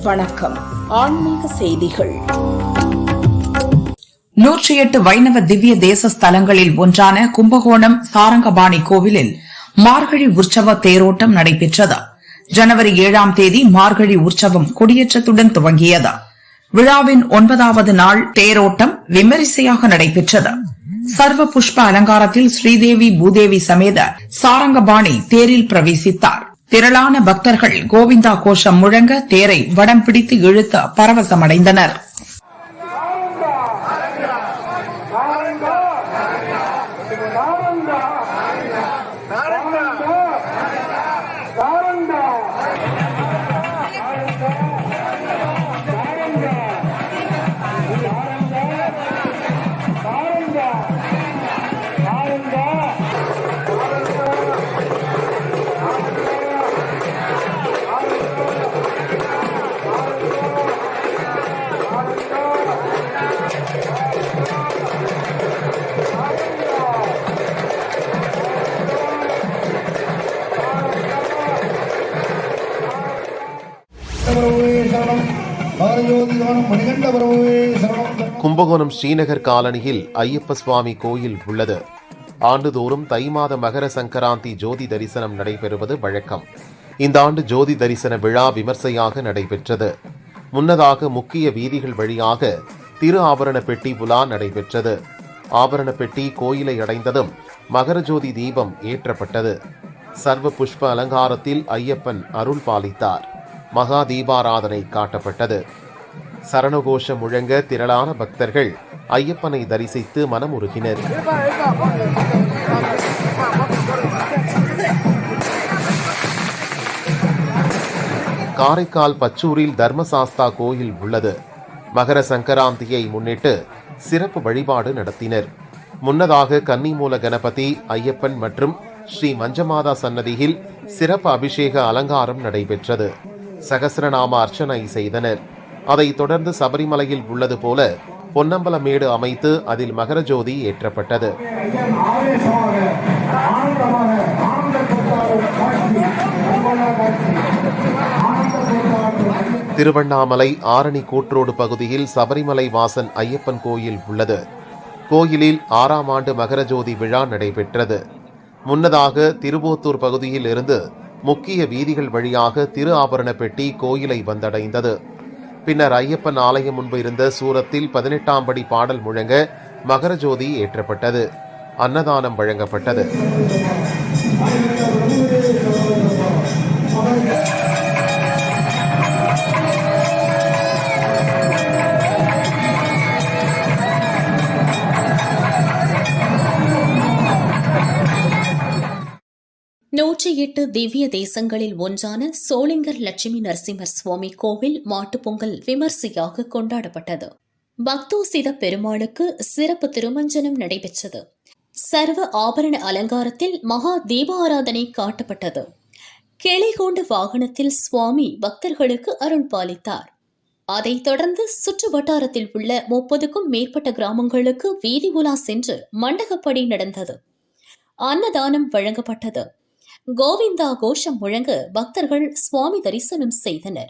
வணக்கம். ஆன்மீக செய்திகள். 108 வைணவ திவ்ய தேச ஸ்தலங்களில் ஒன்றான கும்பகோணம் சாரங்கபாணி கோவிலில் மார்கழி உற்சவ தேரோட்டம் நடைபெற்றது. ஜனவரி 7ஆம் தேதி மார்கழி உற்சவம் கொடியேற்றத்துடன் துவங்கியது. விழாவின் 9வது நாள் தேரோட்டம் விமரிசையாக நடைபெற்றது. சர்வ புஷ்ப அலங்காரத்தில் ஸ்ரீதேவி பூதேவி சமேத சாரங்கபாணி தேரில் பிரவேசித்தார். திரளான பக்தர்கள் கோவிந்தா கோஷம் முழங்க தேரை வடம் பிடித்து இழுத்து பரவசமடைந்தனர். கும்பகோணம் ஸ்ரீநகர் காலனியில் ஐயப்ப சுவாமி கோயில் உள்ளது. ஆண்டுதோறும் தை மாத மகர சங்கராந்தி ஜோதி தரிசனம் நடைபெறுவது வழக்கம். இந்த ஆண்டு ஜோதி தரிசன விழா விமர்சையாக நடைபெற்றது. முன்னதாக முக்கிய வீதிகள் வழியாக திரு ஆபரண பெட்டி உலா நடைபெற்றது. ஆபரண பெட்டி கோயிலை அடைந்ததும் மகர ஜோதி தீபம் ஏற்றப்பட்டது. சர்வ புஷ்ப அலங்காரத்தில் ஐயப்பன் அருள் பாலித்தார். மகா தீபாராதனை காட்டப்பட்டது. சரணகோஷம் முழங்க திரளான பக்தர்கள் ஐயப்பனை தரிசித்து மனமுருகினர். காரைக்கால் பச்சூரில் தர்மசாஸ்தா கோயில் உள்ளது. மகர சங்கராந்தியை முன்னிட்டு சிறப்பு வழிபாடு நடத்தினர். முன்னதாக கன்னிமூல கணபதி, ஐயப்பன் மற்றும் ஸ்ரீ மஞ்சமாதா சன்னதியில் சிறப்பு அபிஷேக அலங்காரம் நடைபெற்றது. சகஸ்ரநாம அர்ச்சனை செய்தனர். அதைத் தொடர்ந்து சபரிமலையில் உள்ளது போல பொன்னம்பலமேடு அமைத்து அதில் மகர ஜோதி ஏற்றப்பட்டது. திருவண்ணாமலை ஆரணி கூற்றோடு பகுதியில் சபரிமலை வாசன் ஐயப்பன் கோயில் உள்ளது. கோயிலில் 6ஆம் ஆண்டு மகர ஜோதி விழா நடைபெற்றது. முன்னதாக திருவோத்தூர் பகுதியில் இருந்து முக்கிய வீதிகள் வழியாக திரு ஆபரண பெட்டி கோயிலை வந்தடைந்தது. பின்னர் ஐயப்பன் ஆலயம் முன்பு இருந்த சூரத்தில் 18ஆம் படி பாடல் முழங்க மகர ஜோதி ஏற்றப்பட்டது. அன்னதானம் வழங்கப்பட்டது. நூற்றி 8 திவ்ய தேசங்களில் ஒன்றான சோளிங்கர் லட்சுமி நரசிம்மர் சுவாமி கோவில் மாட்டுப்பொங்கல் விமர்சையாக கொண்டாடப்பட்டது. பக்தோசித பெருமாளுக்கு சிறப்பு திருமஞ்சனம் நடைபெற்றது. சர்வ ஆபரண அலங்காரத்தில் மகா தீபாராதனை காட்டப்பட்டது. கிளைகொண்ட வாகனத்தில் சுவாமி பக்தர்களுக்கு அருள் பாலித்தார். அதைத் தொடர்ந்து சுற்று வட்டாரத்தில் உள்ள 30க்கும் மேற்பட்ட கிராமங்களுக்கு வீதி உலா சென்று மண்டகப்படி நடந்தது. அன்னதானம் வழங்கப்பட்டது. கோவிந்தா கோஷம் முழங்க பக்தர்கள் சுவாமி தரிசனம் செய்தனர்.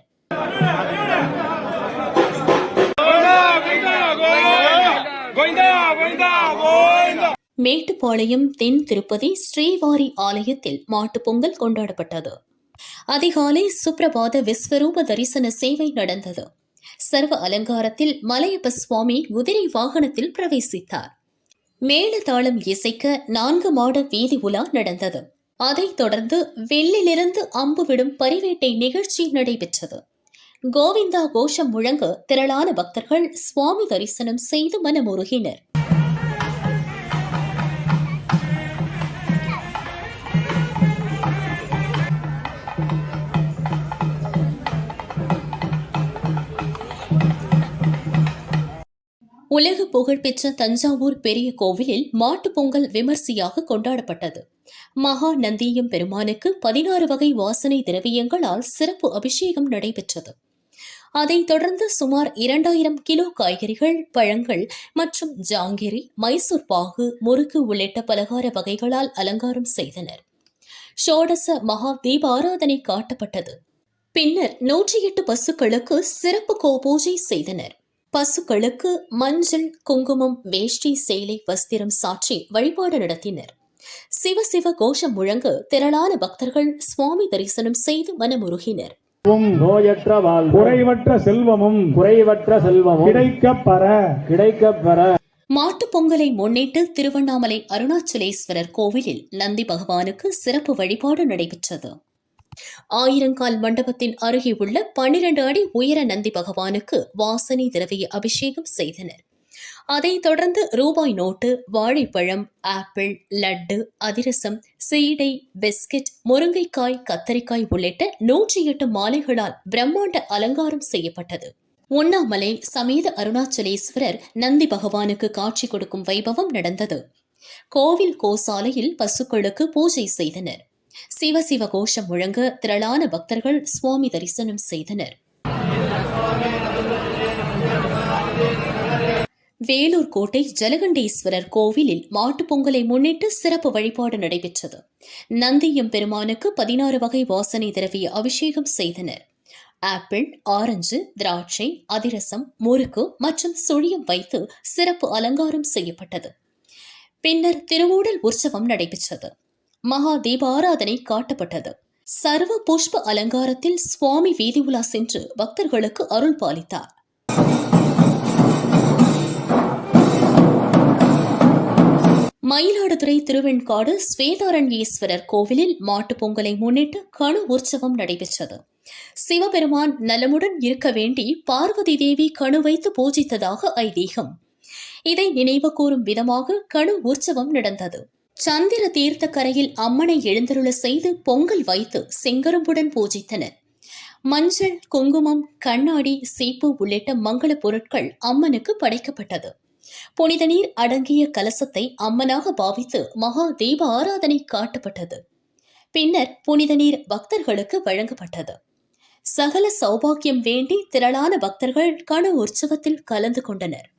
மேட்டுப்பாளையம் தென் திருப்பதி ஸ்ரீவாரி ஆலயத்தில் மாட்டுப் பொங்கல் கொண்டாடப்பட்டது. அதிகாலை சுப்ரபாத விஸ்வரூப தரிசன சேவை நடந்தது. சர்வ அலங்காரத்தில் மலையப்ப சுவாமி குதிரை வாகனத்தில் பிரவேசித்தார். மேளதாளம் இசைக்க 4 மாட வீதி உலா நடந்தது. அதைத் தொடர்ந்து வெள்ளிலிருந்து அம்பு விடும் பரிவேட்டை நிகழ்ச்சி நடைபெற்றது. கோவிந்தா கோஷம் முழங்க திரளான பக்தர்கள் சுவாமி தரிசனம் செய்து மனமுருகினர். உலக புகழ்பெற்ற தஞ்சாவூர் பெரிய கோவிலில் மாட்டுப் பொங்கல் விமர்சையாக கொண்டாடப்பட்டது. மகா நந்தியம் பெருமானுக்கு 16 வகை வாசனை திரவியங்களால் சிறப்பு அபிஷேகம் நடைபெற்றது. அதைத் தொடர்ந்து சுமார் 2000 கிலோ காய்கறிகள், பழங்கள் மற்றும் ஜாங்கிரி, மைசூர் பாகு, முறுக்கு உள்ளிட்ட பலகார வகைகளால் அலங்காரம் செய்தனர். ஷோடச மகா தீபாராதனை காட்டப்பட்டது. பின்னர் 108 பசுக்களுக்கு சிறப்பு கோபூஜை செய்தனர். பசுக்களுக்கு மஞ்சள், குங்குமம், வேஷ்டி, சேலை, வஸ்திரம் சாற்றி வழிபாடு நடத்தினர். சிவ சிவ கோஷம் முழங்க திரளான பக்தர்கள் சுவாமி தரிசனம் செய்து மனமுருகினர். நோயற்ற வாழ்வு, குறைவற்ற செல்வமும் கிடைக்கப்பெற. மாட்டுப் பொங்கலை முன்னிட்டு திருவண்ணாமலை அருணாச்சலேஸ்வரர் கோவிலில் நந்தி பகவானுக்கு சிறப்பு வழிபாடு நடைபெற்றது. 1000 கால் மண்டபத்தின் அருகே உள்ள 12 அடி உயர நந்தி பகவானுக்கு வாசனை திரவிய அபிஷேகம் செய்தனர். அதைத் தொடர்ந்து ரூபாய் நோட்டு, வாழைப்பழம், ஆப்பிள், லட்டு, அதிரசம், சீடை, பிஸ்கட், முருங்கைக்காய், கத்தரிக்காய் உள்ளிட்ட 108 மாலைகளால் பிரம்மாண்ட அலங்காரம் செய்யப்பட்டது. உண்ணாமலை சமேத அருணாச்சலேஸ்வரர் நந்தி பகவானுக்கு காட்சி கொடுக்கும் வைபவம் நடந்தது. கோவில் கோசாலையில் பசுக்களுக்கு பூஜை செய்தனர். சிவ சிவ கோஷம் முழங்க திரளான பக்தர்கள் சுவாமி தரிசனம் செய்தனர். வேலூர் கோட்டை ஜலகண்டேஸ்வரர் கோவிலில் மாட்டுப் பொங்கலை முன்னிட்டு சிறப்பு வழிபாடு நடைபெற்றது. நந்தியம் பெருமானுக்கு 16 வகை வாசனை திரவிய அபிஷேகம் செய்தனர். ஆப்பிள், ஆரஞ்சு, திராட்சை, அதிரசம், முறுக்கு மற்றும் சுழியம் வைத்து சிறப்பு அலங்காரம் செய்யப்பட்டது. பின்னர் திருவூடல் உற்சவம் நடைபெற்றது. மகா தீபாராதனை காட்டப்பட்டது. சர்வ புஷ்ப அலங்காரத்தில் சுவாமி வீதி உலா சென்று பக்தர்களுக்கு அருள் பாலித்தார். மயிலாடுதுறை திருவெண்காடு ஸ்வேதாரண்யேஸ்வரர் கோவிலில் மாட்டுப் பொங்கலை முன்னிட்டு கணு உற்சவம் நடைபெற்றது. சிவபெருமான் நலமுடன் இருக்க வேண்டி பார்வதி தேவி கணு வைத்து பூஜித்ததாக ஐதீகம். இதை நினைவு கூறும் விதமாக கணு உற்சவம் நடந்தது. சந்திர தீர்த்த கரையில் அம்மனை எழுந்தருள செய்து பொங்கல் வைத்து செங்கரும்புடன் பூஜித்தனர். மஞ்சள், குங்குமம், கண்ணாடி, சீப்பு உள்ளிட்ட மங்கள பொருட்கள் அம்மனுக்கு படைக்கப்பட்டது. புனித நீர் அடங்கிய கலசத்தை அம்மனாக பாவித்து மகா தீப ஆராதனை காட்டப்பட்டது. பின்னர் புனித நீர் பக்தர்களுக்கு வழங்கப்பட்டது. சகல சௌபாக்கியம் வேண்டி திரளான பக்தர்கள் கணு உற்சவத்தில் கலந்து கொண்டனர்.